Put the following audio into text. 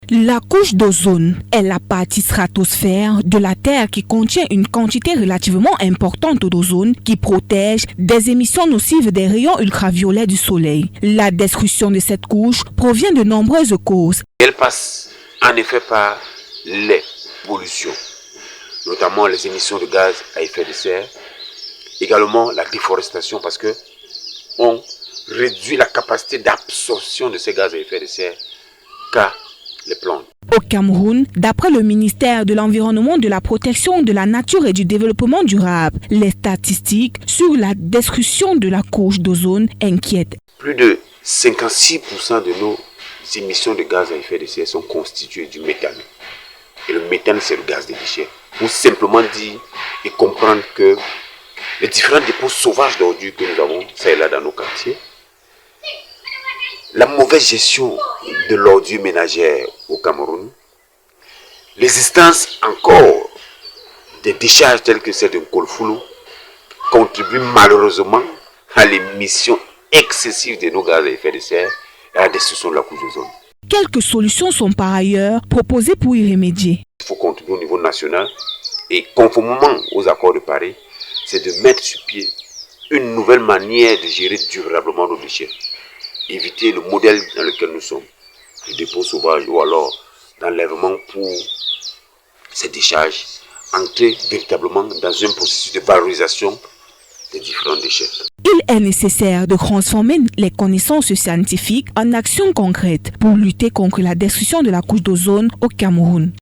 La couche d'ozone est la partie stratosphère de la Terre qui contient une quantité relativement importante d'ozone qui protège des émissions nocives des rayons ultraviolets du Soleil. La destruction de cette couche provient de nombreuses causes. Elle passe en effet par les pollutions, notamment les émissions de gaz à effet de serre, également la déforestation parce que on réduit la capacité d'absorption de ces gaz à effet de serre car les plantes. Au Cameroun, d'après le ministère de l'Environnement, de la Protection de la Nature et du Développement durable, les statistiques sur la destruction de la couche d'ozone inquiètent. Plus de 56% de nos émissions de gaz à effet de serre sont constituées du méthane. Et le méthane, c'est le gaz des déchets. Pour simplement dire et comprendre que les différents dépôts sauvages d'ordures que nous avons, ça et là dans nos quartiers, la mauvaise gestion de l'ordure ménagère au Cameroun, l'existence encore des décharges telles que celle de Nkolfoulou contribue malheureusement à l'émission excessive de nos gaz à effet de serre et à la destruction de la couche d'ozone. Quelques solutions sont par ailleurs proposées pour y remédier. Il faut contribuer au niveau national et conformément aux accords de Paris, c'est de mettre sur pied une nouvelle manière de gérer durablement nos déchets. Éviter le modèle dans lequel nous sommes, le dépôt sauvage ou alors l'enlèvement pour ces décharges, entrer véritablement dans un processus de valorisation des différents déchets. Il est nécessaire de transformer les connaissances scientifiques en actions concrètes pour lutter contre la destruction de la couche d'ozone au Cameroun.